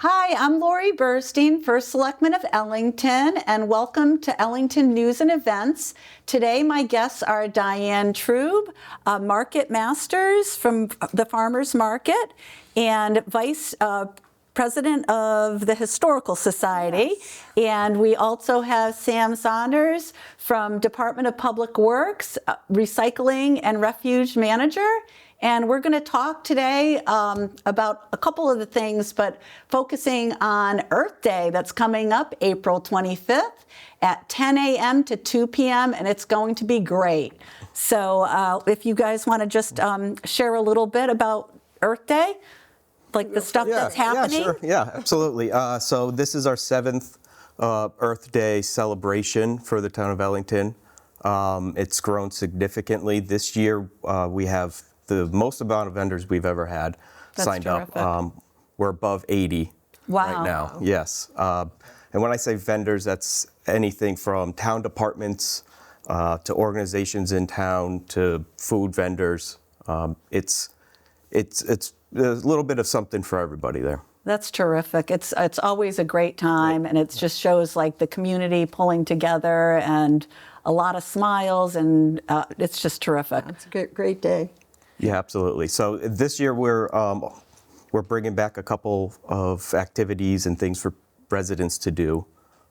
Hi, I'm Lori Burstein, First Selectman of Ellington, and welcome to Ellington News and Events. Today, my guests are Diane Trube, Market Masters from the Farmers Market, and Vice President of the Historical Society. Yes. And we also have Sam Saunders from Department of Public Works, Recycling and Refuge Manager. And we're going to talk today about a couple of the things, but focusing on Earth Day that's coming up April 25th at 10 a.m. to 2 p.m., and it's going to be great. So if you guys want to just share a little bit about Earth Day, like the stuff that's happening? Yeah, sure. Yeah, absolutely. So this is our 7th Earth Day celebration for the town of Ellington. It's grown significantly. This year we have the most amount of vendors we've ever had signed up. We're above 80 right now. Yes. And when I say vendors, that's anything from town departments to organizations in town to food vendors. It's a little bit of something for everybody there. That's terrific. It's always a great time, and it just shows like the community pulling together and a lot of smiles, and it's just terrific. It's a great day. Yeah, absolutely. So this year we're bringing back a couple of activities and things for residents to do.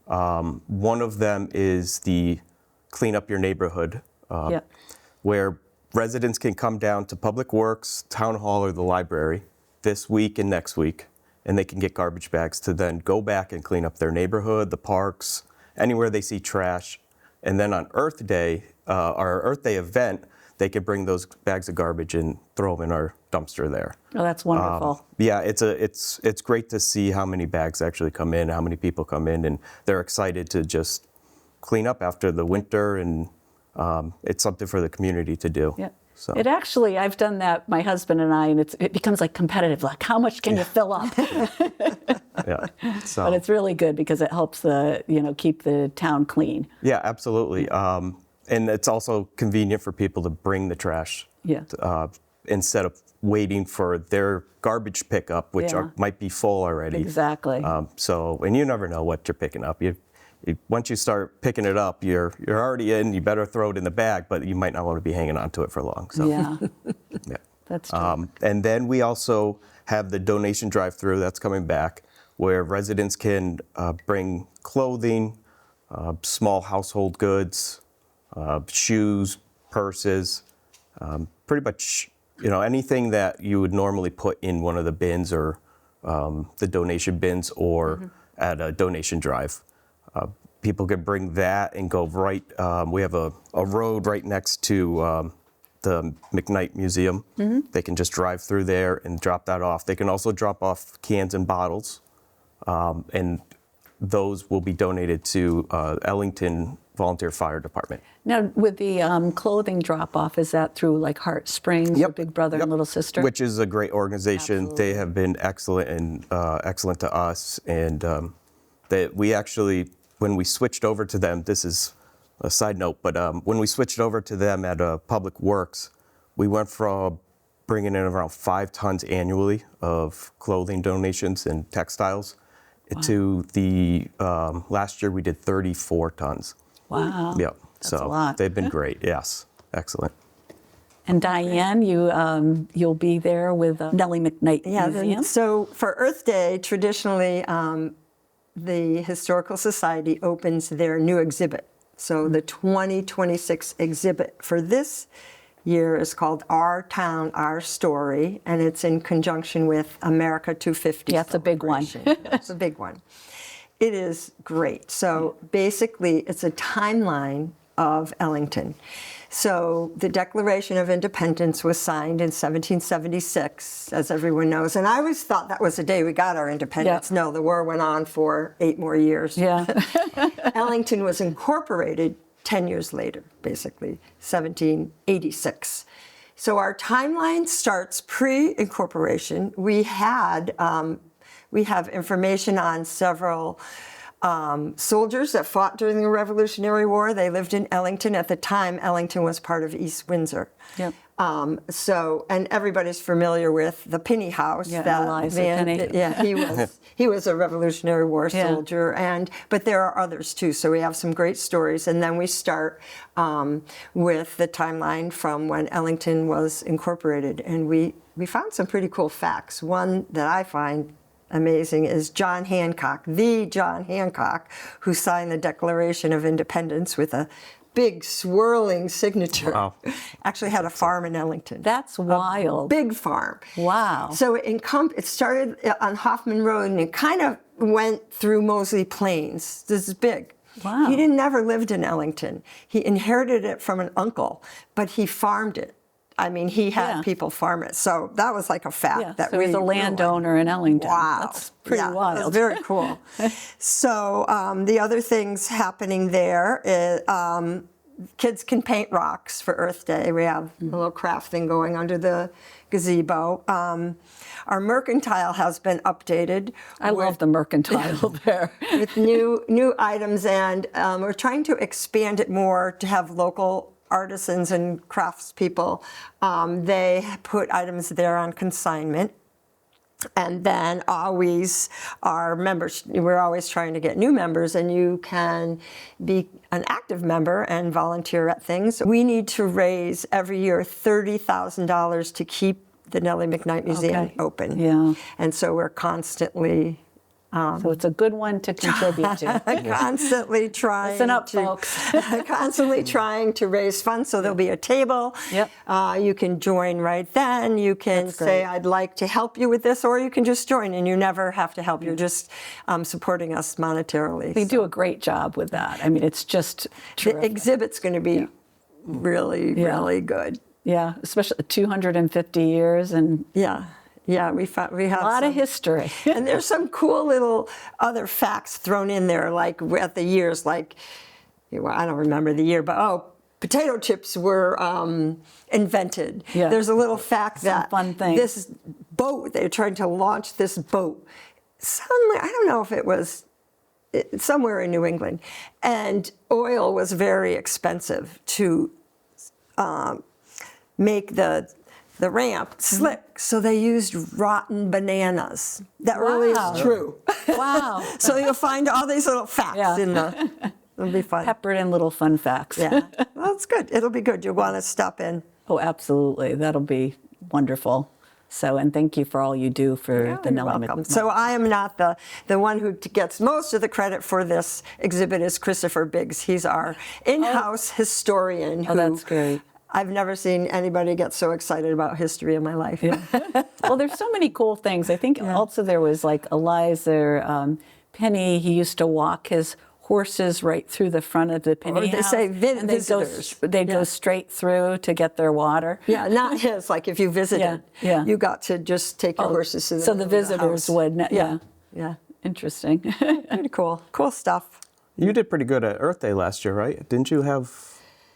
One of them is the Clean Up Your Neighborhood, where residents can come down to Public Works, Town Hall, or the library this week and next week, and they can get garbage bags to then go back and clean up their neighborhood, the parks, anywhere they see trash. And then on Earth Day, our Earth Day event, they can bring those bags of garbage and throw them in our dumpster there. Oh, that's wonderful. Yeah, it's great to see how many bags actually come in, how many people come in, and they're excited to just clean up after the winter, and it's something for the community to do. Yeah. So. It actually, I've done that, my husband and I, and it becomes like competitive, like how much can you fill up? Yeah. So. But it's really good because it helps keep the town clean. Yeah, absolutely. And it's also convenient for people to bring the trash instead of waiting for their garbage pickup, which might be full already. Exactly. And you never know what you're picking up. Once you start picking it up, you're already in. You better throw it in the bag, but you might not want to be hanging on to it for long. So. Yeah. Yeah. That's true. And then we also have the donation drive-through that's coming back, where residents can bring clothing, small household goods, shoes, purses, pretty much anything that you would normally put in one of the bins or the donation bins or at a donation drive. People can bring that and go right. We have a road right next to the McKnight Museum. They can just drive through there and drop that off. They can also drop off cans and bottles, and those will be donated to Ellington Volunteer Fire Department. Now, with the clothing drop-off, is that through like Heart Springs, or Big Brother and Little Sister? Which is a great organization. Absolutely. They have been excellent and excellent to us. And we actually, when we switched over to them, this is a side note, but when we switched over to them at Public Works, we went from bringing in around 5 tons annually of clothing donations and textiles to the last year we did 34 tons. Wow. Yeah. That's so a lot. They've been great. Yes. Excellent. And Diane, you'll be there with Nellie McKnight Museum. So for Earth Day, traditionally, the Historical Society opens their new exhibit. So the 2026 exhibit for this year is called Our Town, Our Story, and it's in conjunction with America 250. Yeah, it's a big one. It's a big one. It is great. So basically, it's a timeline of Ellington. So the Declaration of Independence was signed in 1776, as everyone knows. And I always thought that was the day we got our independence. Yeah. No, the war went on for 8 more years. Yeah. Ellington was incorporated 10 years later, basically, 1786. So our timeline starts pre-incorporation. We have information on several soldiers that fought during the Revolutionary War. They lived in Ellington. At the time, Ellington was part of East Windsor. Yep. And everybody's familiar with the Penny House. Yeah, that Eliza Penny. Yeah, he was a Revolutionary War Yeah. soldier, but there are others too. So we have some great stories, and then we start with the timeline from when Ellington was incorporated, and we found some pretty cool facts. One that I find amazing is John Hancock, the John Hancock, who signed the Declaration of Independence with a big swirling signature. Wow. Actually had a farm in Ellington. That's wild. Big farm. Wow. So it started on Hoffman Road and it kind of went through Moseley Plains. This is big. Wow. He never lived in Ellington. He inherited it from an uncle, but he farmed it. I mean, he had Yeah. people farm it. So that was like a fact Yeah, that so he's a landowner in Ellington. Wow. That's pretty Yeah, wild. That's very cool. So the other things happening there is kids can paint rocks for Earth Day. We have a little craft thing going under the gazebo. Our mercantile has been updated. I love the mercantile there. With new items, and we're trying to expand it more to have local artisans and craftspeople. They put items there on consignment. And then always our members, we're always trying to get new members, and you can be an active member and volunteer at things. We need to raise every year $30,000 to keep the Nellie McKnight Museum Okay. open. Yeah. And so we're constantly So it's a good one to contribute to. constantly trying Listen up, to, folks. constantly trying to raise funds. So there'll be a table. Yep. You can join right then. You can That's say, great. I'd like to help you with this, or you can just join, and you never have to help. You're just supporting us monetarily. They do a great job with that. I mean, it's just The terrific. exhibit's going to be really, Yeah. really good. Yeah, especially 250 years and Yeah. Yeah, we have a lot some, of history. and there's some cool little other facts thrown in there, like at the years, like, well, I don't remember the year, but potato chips were invented. Yeah. There's a little fact that fun things. this boat, they're trying to launch this boat somewhere, I don't know if it was somewhere in New England, and oil was very expensive to make the ramp slick, so they used rotten bananas. That really Wow. is true. Wow. So you'll find all these little facts Yeah. in the. It'll be fun. Peppered in little fun facts. Yeah, well, that's good. It'll be good. You'll want to stop in. Oh, absolutely. That'll be wonderful. So, and thank you for all you do for the You're Nellie welcome. McKnight. So I am not the one who gets most of the credit for this exhibit. Is Christopher Biggs. He's our in-house historian. Oh, that's great. I've never seen anybody get so excited about history in my life. Well, there's so many cool things. I think also there was like Eliza Penny. He used to walk his horses right through the front of the Penny Or they house. say and visitors. They'd go Yeah. straight through to get their water. Yeah, not his. Like if you visited, yeah. you got to just take your horses to the So the visitors house. would, yeah. Yeah, Interesting. pretty cool. Cool stuff. You did pretty good at Earth Day last year, right? Didn't you have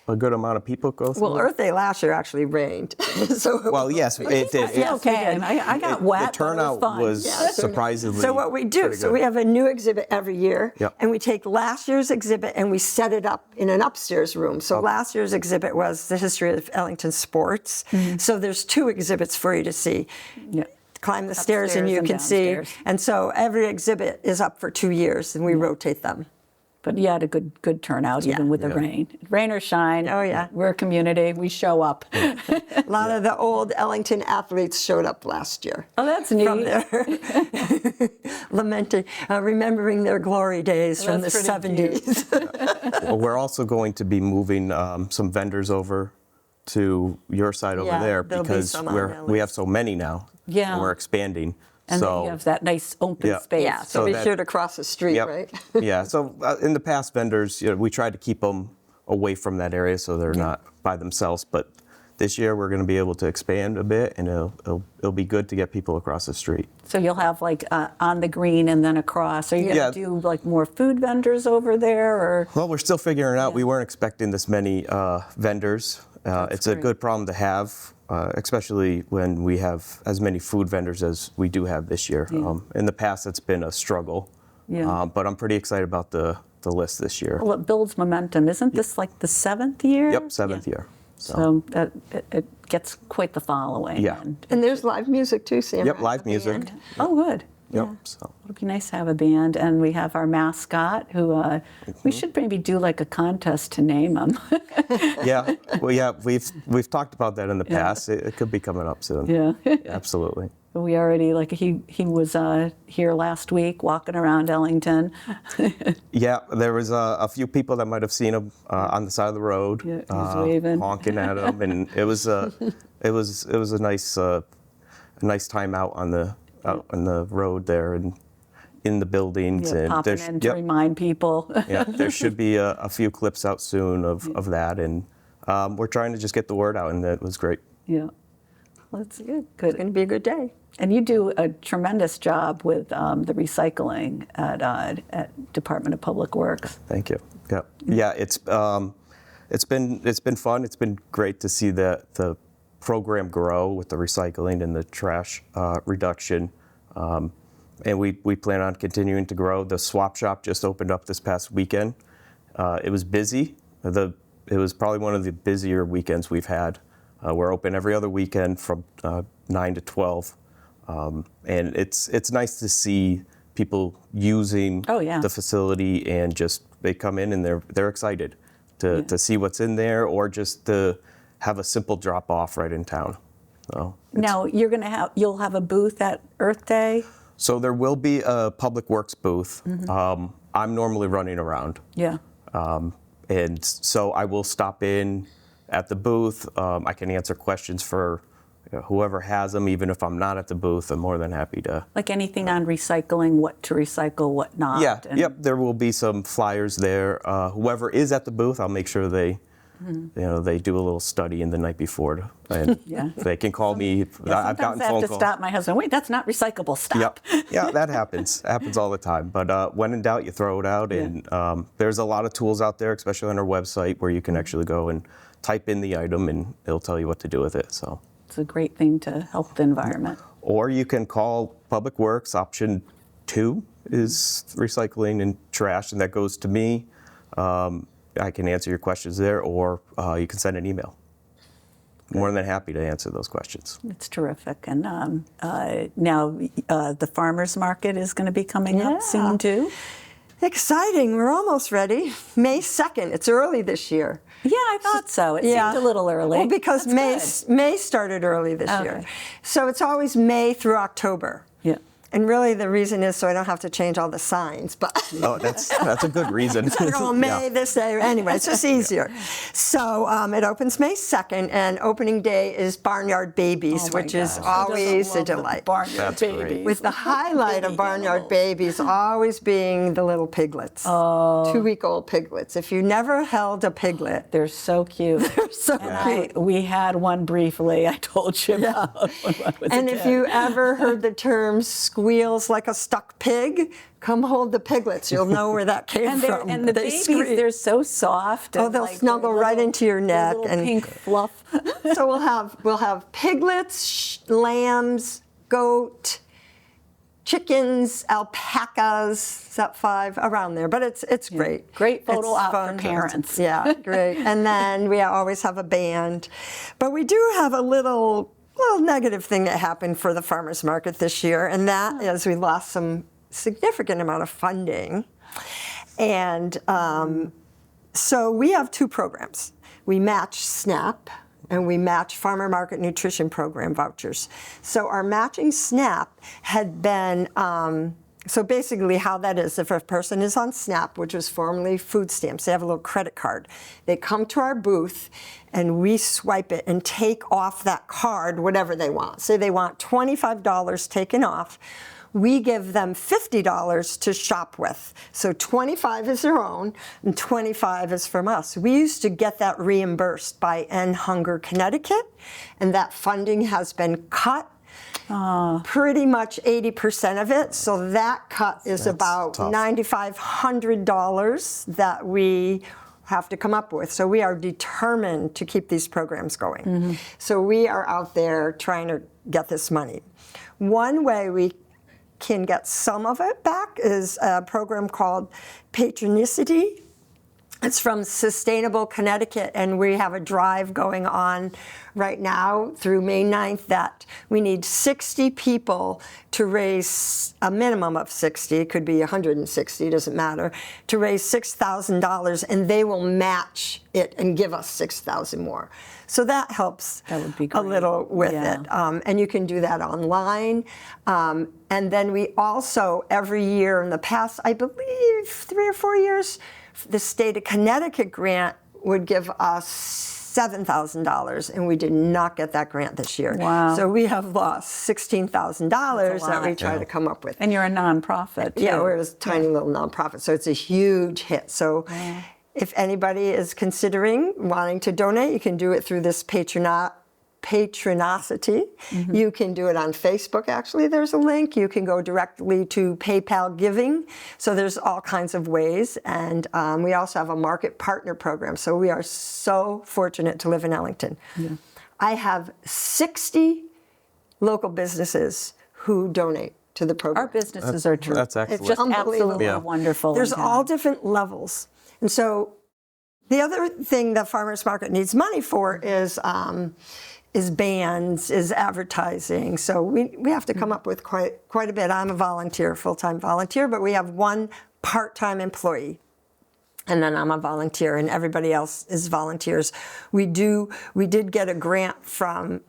a good amount of people go through? Well, Earth Day last year actually rained. So Well, yes, it did. Yes, Okay, we did. I got The wet. but it turnout fun. was Yeah. surprisingly. So what we do, pretty so good. we have a new exhibit every year, Yep. and we take last year's exhibit and we set it up in an upstairs room. So last year's exhibit was the history of Ellington sports. So there's two exhibits for you to see. Yeah. Climb the stairs and Upstairs you and can see. downstairs. And so every exhibit is up for 2 years, and we rotate them. But you had a good turnout, even Yeah. with the rain. Rain or shine. Oh, yeah. We're a community. We show up. A lot of the old Ellington athletes showed up last year. Oh, that's neat. From there, lamenting, remembering their glory days from the That's pretty 70s. Well, we're also going to be moving some vendors over to your side over Yeah, there there'll be because some on that we have list. so many now. Yeah. And we're expanding. And so then you have that nice open Yeah. space. Yeah, so So be that- sure to cross the street, Yep. right? Yeah. So in the past, vendors, we tried to keep them away from that area so they're not by themselves. But this year we're going to be able to expand a bit, and it'll be good to get people across the street. So you'll have like on the green and then across. Are you Yeah. going to do like more food vendors over there, or? Well, we're still figuring it out. We weren't expecting this many vendors. It's a great. good problem to have, especially when we have as many food vendors as we do have this year. In the past, it's been a struggle Yeah. But I'm pretty excited about the list this year. Well, it builds momentum. Isn't this like the 7th year? Yep, 7th year. So that it gets quite the following. Yeah. And there's live music too, Sam. Yep, live music. Oh, good. Yep. So It'd be nice to have a band, and we have our mascot, who we should maybe do like a contest to name him. yeah, well, yeah, we've talked about that in the past. It could be coming up soon. Yeah. Absolutely. We already he was here last week walking around Ellington. Yeah, there was a few people that might have seen him on the side of the road, Yeah, he was waving. honking at him, and it was a nice time out on the road there and in the buildings. Yeah, and popping there's- in to yep, remind people. yeah, there should be a few clips out soon of that, and we're trying to just get the word out, and that was great. Yeah. Well, that's good. It's going to be a good day. And you do a tremendous job with the recycling at Department of Public Works. Thank you. Yeah, it's been fun. It's been great to see the program grow with the recycling and the trash reduction, and we plan on continuing to grow. The swap shop just opened up this past weekend. It was busy. It was probably one of the busier weekends we've had. We're open every other weekend from 9 to 12. And it's nice to see people using Oh, yeah. the facility, and just they come in and they're excited to see what's in there, or just to have a simple drop off right in town. So, Now you'll have a booth at Earth Day. so there will be a Public Works booth. Mm-hmm. I'm normally running around, Yeah. and so I will stop in at the booth. I can answer questions for whoever has them, even if I'm not at the booth. I'm more than happy to. Like anything on recycling, what to recycle, what not. Yeah, and- yep. There will be some flyers there. Whoever is at the booth, I'll make sure they, they do a little study in the night before, and Yeah. they can call me. Yeah, I've sometimes gotten I have phone to calls. stop my husband. Wait, that's not recyclable. Stop. Yep. Yeah, that happens. Happens all the time. But when in doubt, you throw it out. And there's a lot of tools out there, especially on our website, where you can actually go and type in the item, and it'll tell you what to do with it. So. It's a great thing to help the environment. Or you can call Public Works. Option 2 is recycling and trash, and that goes to me. I can answer your questions there, or you can send an email. More than happy to answer those questions. It's terrific. And now the farmers market is going to be coming Yeah. up soon too. Exciting. We're almost ready. May 2nd. It's early this year. Yeah, I thought so. It seemed a little early. Well, because That's May started early this year. Okay. So it's always May through October. good. Yeah. And really the reason is so I don't have to change all the signs. But Oh, that's a good reason. I go May Yeah. this day. Anyway, it's just easier. So it opens May 2nd, and opening day is Barnyard Babies, Oh my which is gosh, who always doesn't a love the delight. Barnyard That's great. babies. With the highlight of Barnyard Babies always being the little piglets, 2-week-old piglets. If you never held a piglet, They're so cute. so cute. We had one briefly. I told you about when I was And a if kid. you ever heard the term squeals like a stuck pig, come hold the piglets. You'll know where that came and, from. and the They babies, scream. they're so soft. Oh, and they'll like snuggle they're right little- into your they're neck little and- pink fluff. So we'll have piglets, lambs, goat, chickens, alpacas. Is that 5 around there? But it's great. Great photo It's op for fun. parents. Yeah, great. And then we always have a band, but we do have a little negative thing that happened for the farmers market this year, and that is we lost some significant amount of funding, and so we have 2 programs. We match SNAP, and we match Farmer Market Nutrition Program vouchers. So our matching SNAP had been, so basically how that is, if a person is on SNAP, which was formerly food stamps, they have a little credit card. They come to our booth and we swipe it and take off that card whatever they want. Say they want $25 taken off. We give them $50 to shop with. So $25 is their own and $25 is from us. We used to get that reimbursed by End Hunger Connecticut, and that funding has been cut. Pretty much 80% of it. So that cut is about tough. $9,500 that we have to come up with. So we are determined to keep these programs going. So we are out there trying to get this money. One way we can get some of it back is a program called Patronicity. It's from Sustainable Connecticut, and we have a drive going on right now through May 9th that we need 60 people to raise a minimum of 60, it could be 160, doesn't matter, to raise $6,000, and they will match it and give us $6,000 more. So that helps That would be a great. little with Yeah. it. And you can do that online. And then we also, every year in the past, I believe 3 or 4 years, the state of Connecticut grant would give us $7,000, and we did not get that grant this year. Wow. So we have lost $16,000 that we lot. try to come up with. And you're a nonprofit, too. Yeah, we're a tiny little nonprofit, so it's a huge hit. So if anybody is considering wanting to donate, you can do it through this Patronicity. You can do it on Facebook, actually. There's a link. You can go directly to PayPal Giving. So there's all kinds of ways. And we also have a market partner program. So we are so fortunate to live in Ellington. I have 60 local businesses who donate to the program. Our businesses are true. That's It's excellent. just Unbelievable. absolutely Yeah. wonderful. There's in town. all different levels. And so the other thing the farmers market needs money for is bands, is advertising. So we have to come up with quite a bit. I'm a volunteer, full-time volunteer, but we have one part-time employee. And then I'm a volunteer, and everybody else is volunteers. We did get a grant from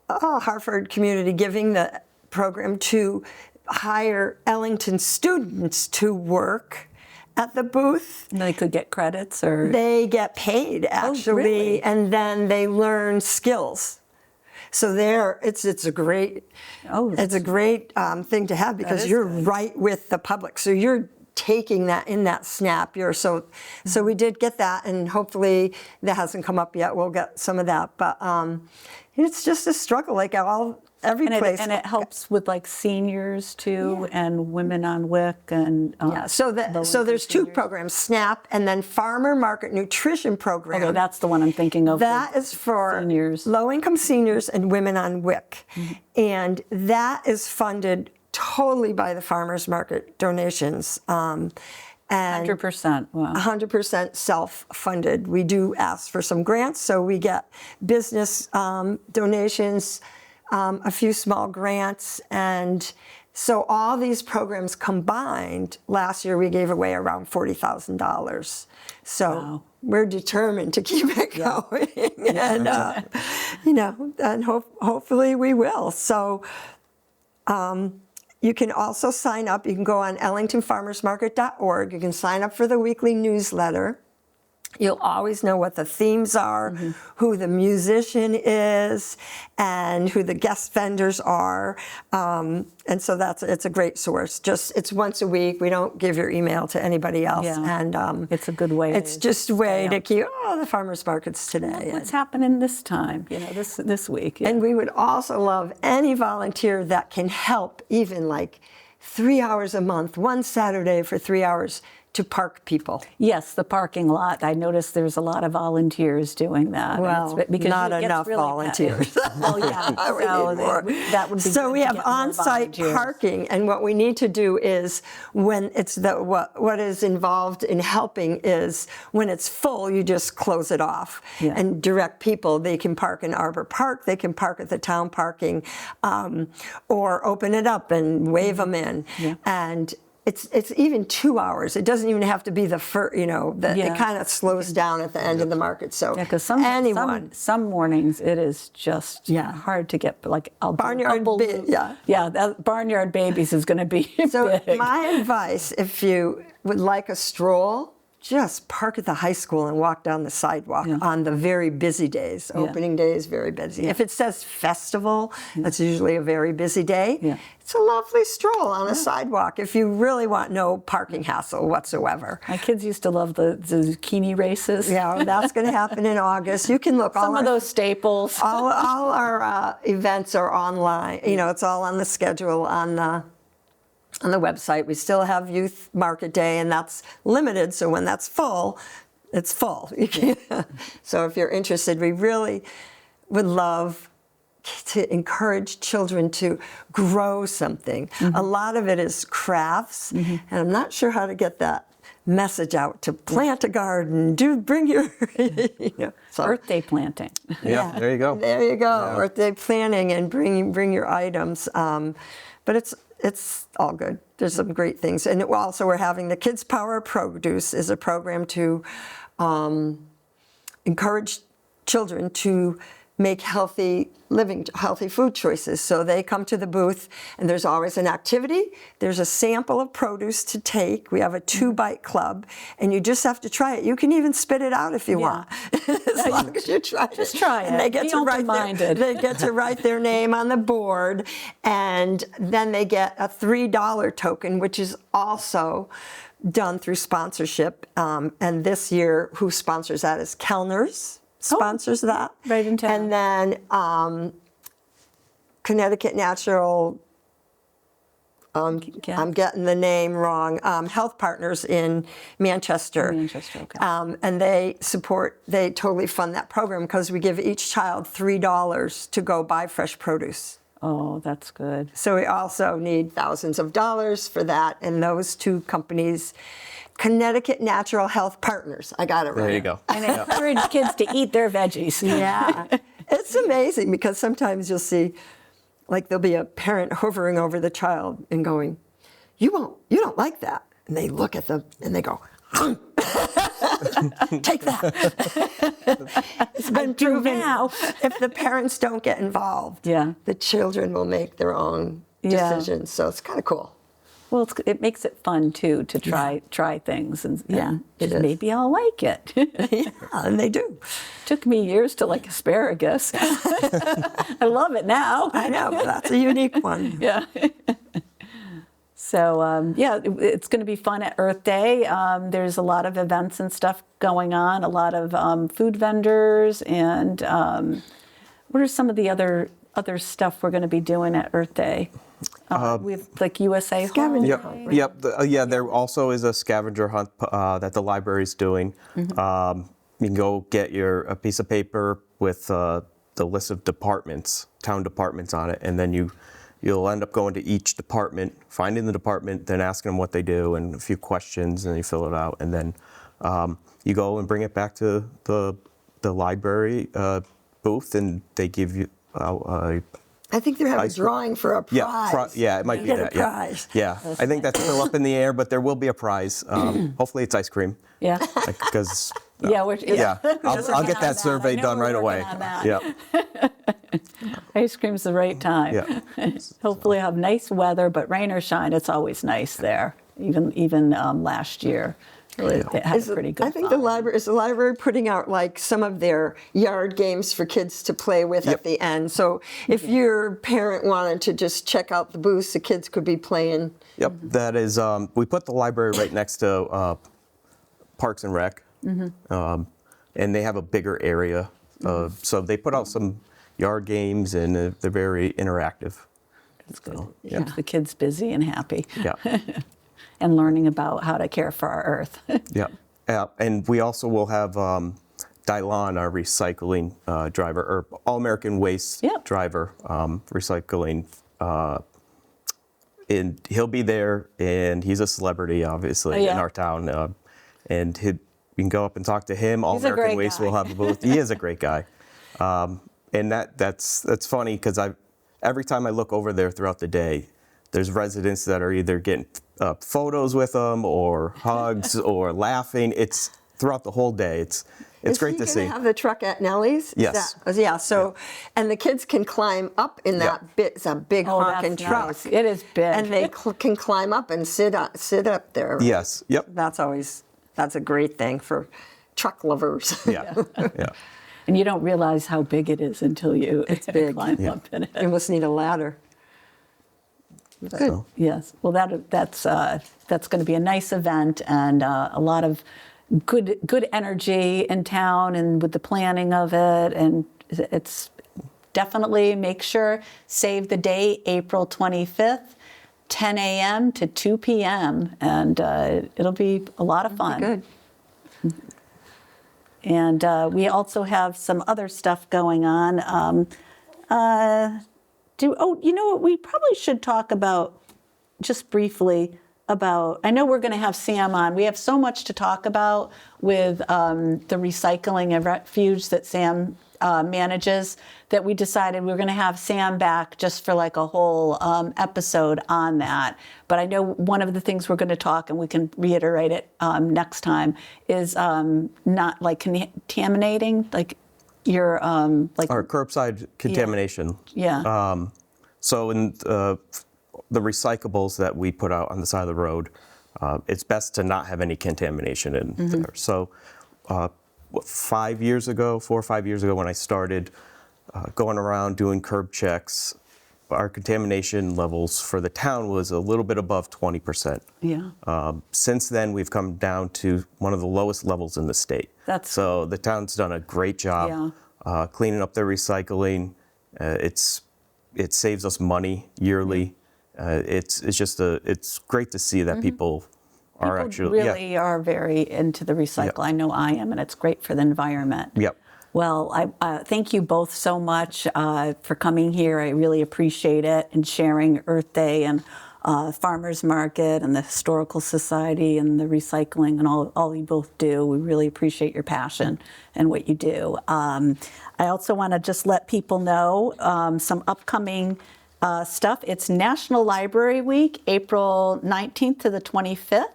Hartford Community Giving, the program, to hire Ellington students to work at the booth. And they could get credits or. They get paid, actually, really? and then they learn skills. So it's a great thing to have because is you're good. right with the public. So you're taking that in that snap. So we did get that, and hopefully that hasn't come up yet. We'll get some of that, but it's just a struggle, like every place. And it helps with like seniors too, and women on WIC and. So there's two programs, SNAP and then Farmer Market Nutrition Program. Okay, that's the one I'm thinking of. That is for seniors. low-income seniors and women on WIC. And that is funded totally by the farmers market donations. And 100%. Wow. 100% self-funded. We do ask for some grants, so we get business donations, a few small grants, and so all these programs combined, last year we gave away around $40,000. So we're determined to keep it going, and hopefully we will. So you can also sign up. You can go on ellingtonfarmersmarket.org. You can sign up for the weekly newsletter. You'll always know what the themes are, who the musician is, and who the guest vendors are. And so it's a great source. It's once a week. We don't give your email to anybody else. Yeah. And It's a good way It's to just a way stay to up. keep, the farmers markets today. What's happening this time? This week. Yeah. And we would also love any volunteer that can help, even like 3 hours a month, one Saturday for 3 hours, to park people. Yes, the parking lot. I noticed there's a lot of volunteers doing that. and Well, because not it gets enough really volunteers. Well, yeah. We so need more. that would be So good we to have get more on-site volunteers. parking, and what we need to do is when it's what is involved in helping is when it's full, you just close it off and direct people. They can park in Arbor Park, they can park at the town parking, or open it up and wave them in. Yeah. And it's even 2 hours. It doesn't even have to be the first, it kind of slows down at the end of the market. So Yeah, because anyone. some mornings it is just hard to get. Like Barnyard that Barnyard Babies is going to be So big. my advice, if you would like a stroll, just park at the high school and walk down the sidewalk on the very busy days. Opening day is very busy. If it says festival, that's usually a very busy day. Yeah. It's a lovely stroll on a sidewalk if you really want no parking hassle whatsoever. My kids used to love the zucchini races. Yeah, that's going to happen in August. You can look Some of those staples. all our events are online. It's all on the schedule on the website. We still have Youth Market Day, and that's limited, so when that's full, it's full. You can't. So if you're interested, we really would love to encourage children to grow something. A lot of it is crafts, and I'm not sure how to get that message out to plant a garden, bring your, so. Earth Day planting. Yeah, there you go. There you go. Earth Day planning and bring your items. But it's all good. There's some great things. And also we're having the Kids Power Produce is a program to encourage children to make healthy food choices. So they come to the booth and there's always an activity. There's a sample of produce to take. We have a 2-bite club and you just have to try it. You can even spit it out if you want, as long as you try it. Just try it. And they get Be to open-minded. they get to write their name on the board, and then they get a $3 token, which is also done through sponsorship. And this year, who sponsors that is Kellner's. Sponsors that. Right in town. And then Connecticut Natural, I'm getting the name wrong, Health Partners in Manchester. Manchester, okay. And they totally fund that program because we give each child $3 to go buy fresh produce. Oh, that's good. So we also need thousands of dollars for that. And those two companies, Connecticut Natural Health Partners. I got it right. There you go. And encourage kids to eat their veggies. Yeah. It's amazing because sometimes you'll see, like there'll be a parent hovering over the child and going, you don't like that. And they look at them and they go, take that. It's been proven now. if the parents don't get involved, the children will make their own decisions. So it's kind of cool. Well, it makes it fun too to try things, and it is. maybe I'll like it. Yeah, and they do. Took me years to like asparagus. I love it now. I know, but that's a unique one. Yeah. So it's going to be fun at Earth Day. There's a lot of events and stuff going on. A lot of food vendors, and what are some of the other stuff we're going to be doing at Earth Day? We have like USA Scavenger Home. Yep. There also is a scavenger hunt that the library's doing. You can go get a piece of paper with the list of town departments on it, and then you'll end up going to each department, finding the department, then asking them what they do, and a few questions, and you fill it out, and then you go and bring it back to the library booth, and they give you I think they're having a drawing for a prize. Yeah, it might be Get that. a prize. Yeah, I think that's still up in the air, but there will be a prize. Hopefully, it's ice cream. Yeah. Because I'll get that survey done right away. Yeah. Ice cream's the right time. Yeah. Hopefully, have nice weather, but rain or shine, it's always nice there. Even last year, really, they had a pretty good. I think the library putting out like some of their yard games for kids to play with at the end. So if your parent wanted to just check out the booths, the kids could be playing. Yep, that is. We put the library right next to Parks and Rec, and they have a bigger area. So they put out some yard games, and they're very interactive. It's good. Keeps the kids busy and happy. Yeah. And learning about how to care for our earth. Yeah. And we also will have Dylan, our recycling driver, or All-American Waste driver, recycling. And he'll be there, and he's a celebrity, obviously, in our town. And you can go up and talk to him. All-American Waste will have a booth. He is a great guy. And that's funny, because every time I look over there throughout the day, there's residents that are either getting photos with him or hugs or laughing. It's throughout the whole day. It's great to see. Is he going to have the truck at Nellie's? Yes. So, and the kids can climb up in that bit. It's a big honking truck. Nice. It is big. And they can climb up and sit up there. Yes. Yep. That's a great thing for truck lovers. Yeah. Yeah. And you don't realize how big it is until you climb up in it. You must need a ladder. Good. So. Yes. Well, that's going to be a nice event, and a lot of good energy in town, and with the planning of it, and it's definitely make sure save the date, April 25th, 10 a.m. to 2 p.m. and it'll be a lot of fun. Good. And we also have some other stuff going on. You know what? We probably should talk about, just briefly, about, I know we're going to have Sam on. We have so much to talk about with the recycling and refuge that Sam manages, that we decided we were going to have Sam back just for like a whole episode on that. But I know one of the things we're going to talk, and we can reiterate it next time, is not like contaminating, like your like Our curbside contamination. yeah. So in the recyclables that we put out on the side of the road, it's best to not have any contamination in there. So 4 or 5 years ago when I started going around doing curb checks, our contamination levels for the town was a little bit above 20%. Yeah. Since then, we've come down to one of the lowest levels in the state. So the town's done a great job cleaning up their recycling. It saves us money yearly. It's great to see that people are actually really are very into the recycle. I know I am, and it's great for the environment. Yep. Well, I thank you both so much for coming here. I really appreciate it, and sharing Earth Day and Farmers Market and the Historical Society and the recycling and all you both do. We really appreciate your passion and what you do. I also want to just let people know some upcoming stuff. It's National Library Week, April 19th to the 25th.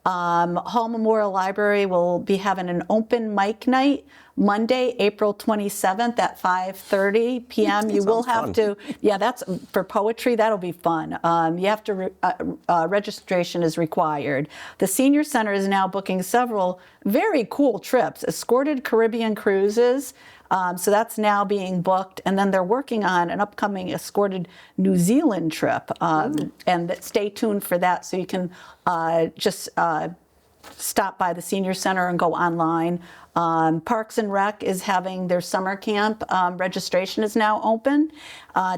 Hall Memorial Library will be having an open mic night Monday, April 27th at 5:30 p.m. You will have to, that's for poetry. That'll be fun. You have to, registration is required. The Senior Center is now booking several very cool trips, escorted Caribbean cruises. So that's now being booked, and then they're working on an upcoming escorted New Zealand trip, and stay tuned for that. So you can just stop by the Senior Center and go online. Parks and Rec is having their summer camp. Registration is now open.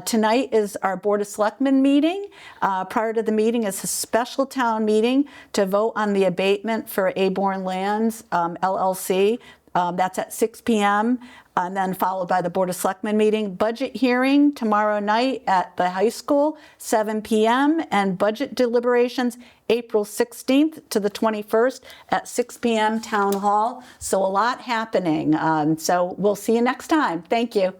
Tonight is our Board of Selectmen meeting. Prior to the meeting is a special town meeting to vote on the abatement for Aborn Lands, LLC. That's at 6 p.m. and then followed by the Board of Selectmen meeting. Budget hearing tomorrow night at the high school, 7 p.m. and budget deliberations April 16th to the 21st at 6 p.m. Town Hall. So a lot happening. So we'll see you next time. Thank you.